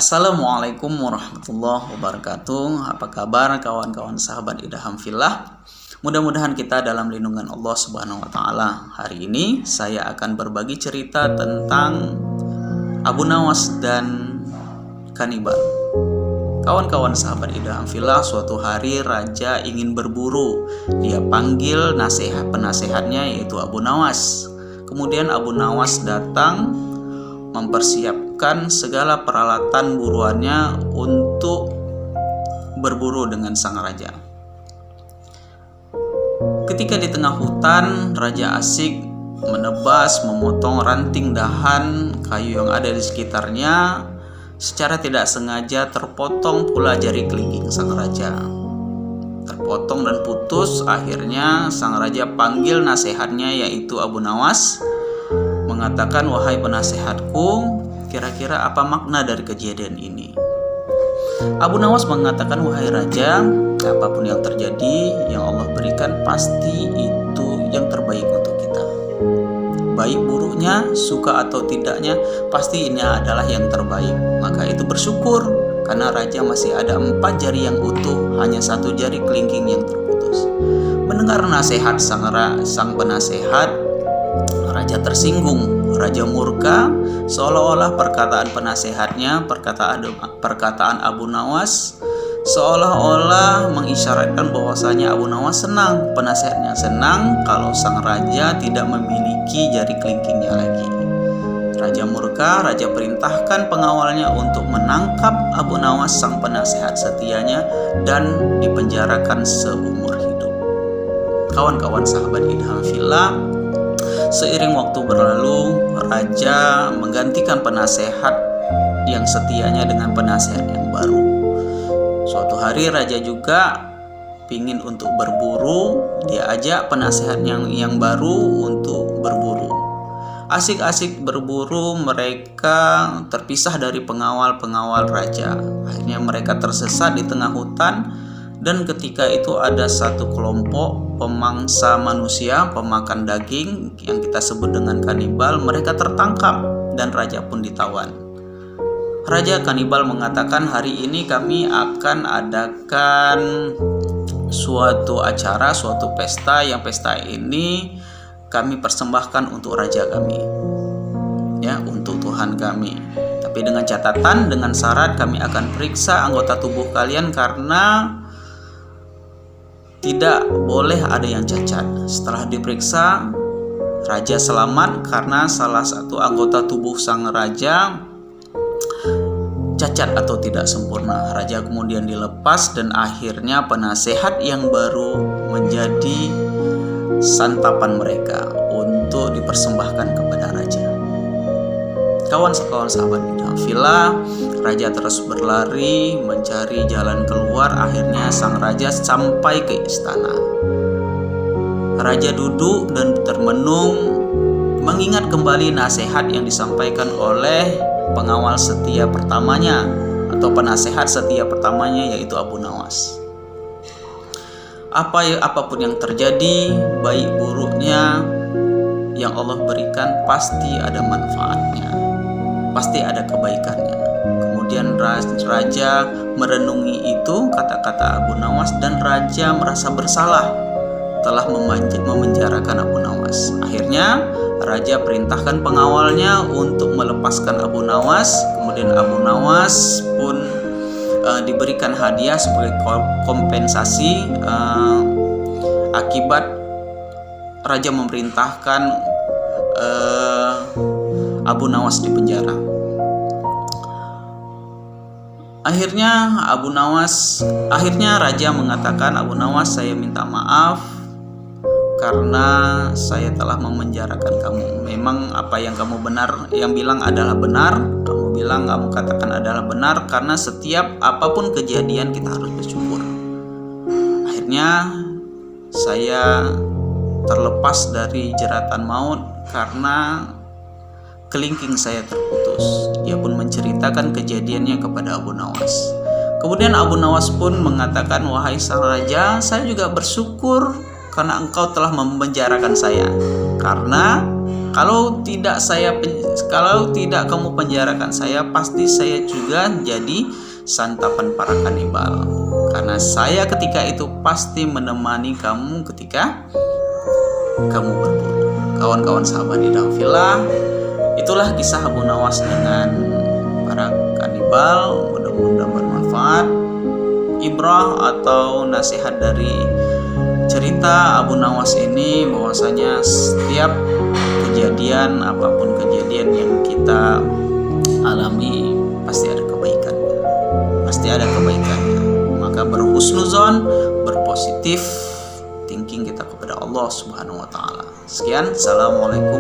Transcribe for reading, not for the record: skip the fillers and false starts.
Assalamualaikum warahmatullahi wabarakatuh. Apa kabar kawan-kawan sahabat idham fillah? Mudah-mudahan kita dalam lindungan Allah Subhanahu wa taala. Hari ini saya akan berbagi cerita tentang Abu Nawas dan kanibal. Kawan-kawan sahabat idham fillah, suatu hari raja ingin berburu. Dia panggil penasehatnya yaitu Abu Nawas. Kemudian Abu Nawas datang mempersiapkan segala peralatan buruannya untuk berburu dengan sang raja. Ketika di tengah hutan, raja asik menebas, memotong ranting dahan kayu yang ada di sekitarnya. Secara tidak sengaja terpotong pula jari kelingking sang raja. Terpotong dan putus. Akhirnya sang raja panggil nasihatnya yaitu Abu Nawas, mengatakan, "Wahai penasehatku, kira-kira apa makna dari kejadian ini?" Abu Nawas mengatakan, "Wahai raja, apapun yang terjadi, yang Allah berikan pasti itu yang terbaik untuk kita. Baik buruknya, suka atau tidaknya, pasti ini adalah yang terbaik. Maka itu bersyukur, karena raja masih ada 4 jari yang utuh, hanya 1 jari kelingking yang terputus." Mendengar nasihat sang penasehat, raja tersinggung, raja murka, seolah-olah perkataan penasehatnya, perkataan Abu Nawas, seolah-olah mengisyaratkan bahwasanya Abu Nawas senang, penasehatnya senang kalau sang raja tidak memiliki jari kelingkingnya lagi. Raja murka, raja perintahkan pengawalnya untuk menangkap Abu Nawas sang penasehat setianya dan dipenjarakan seumur hidup. Kawan-kawan sahabat idham fillah, seiring waktu berlalu, raja menggantikan penasehat yang setianya dengan penasehat yang baru. Suatu hari raja juga ingin untuk berburu, dia ajak penasehat yang baru untuk berburu. Asik-asik berburu, mereka terpisah dari pengawal-pengawal raja. Akhirnya mereka tersesat di tengah hutan, dan ketika itu ada satu kelompok pemangsa manusia, pemakan daging yang kita sebut dengan kanibal. Mereka tertangkap dan raja pun ditawan. Raja kanibal mengatakan, "Hari ini kami akan adakan suatu acara, suatu pesta, yang pesta ini kami persembahkan untuk raja kami, ya, untuk Tuhan kami. Tapi dengan catatan, dengan syarat kami akan periksa anggota tubuh kalian karena tidak boleh ada yang cacat." Setelah diperiksa, raja selamat karena salah satu anggota tubuh sang raja cacat atau tidak sempurna. Raja kemudian dilepas dan akhirnya penasehat yang baru menjadi santapan mereka untuk dipersembahkan kepada raja. Kawan-kawan sahabat idham fillah, raja terus berlari mencari jalan keluar. Akhirnya sang raja sampai ke istana. Raja duduk dan termenung, mengingat kembali nasihat yang disampaikan oleh pengawal setia pertamanya atau penasehat setia pertamanya yaitu Abu Nawas. Apapun yang terjadi, baik buruknya, yang Allah berikan pasti ada manfaatnya, pasti ada kebaikannya. Kemudian raja merenungi itu kata-kata Abu Nawas dan raja merasa bersalah telah memenjarakan Abu Nawas. Akhirnya raja perintahkan pengawalnya untuk melepaskan Abu Nawas. Kemudian Abu Nawas pun diberikan hadiah sebagai kompensasi akibat raja memerintahkan Abu Nawas dipenjara. Akhirnya raja mengatakan, "Abu Nawas, saya minta maaf karena saya telah memenjarakan kamu. Memang apa yang kamu bilang adalah benar. Kamu katakan adalah benar, karena setiap apapun kejadian kita harus bersyukur. Akhirnya saya terlepas dari jeratan maut karena kelingking saya terputus." Dia pun menceritakan kejadiannya kepada Abu Nawas. Kemudian Abu Nawas pun mengatakan, "Wahai sang raja, saya juga bersyukur karena engkau telah memenjarakan saya. Karena kalau tidak saya Kalau tidak kamu penjarakan saya, pasti saya juga jadi santapan para kanibal. Karena saya ketika itu pasti menemani kamu ketika kamu berburu. Kawan-kawan sahabat di dalam fillah, itulah kisah Abu Nawas dengan para kanibal. Mudah-mudahan bermanfaat. Ibrah atau nasihat dari cerita Abu Nawas ini bahwasanya setiap kejadian, apapun kejadian yang kita alami, pasti ada kebaikannya. Pasti ada kebaikannya. Maka berhusnuzon, berpositif thinking kita kepada Allah Subhanahu wa taala. Sekian, assalamualaikum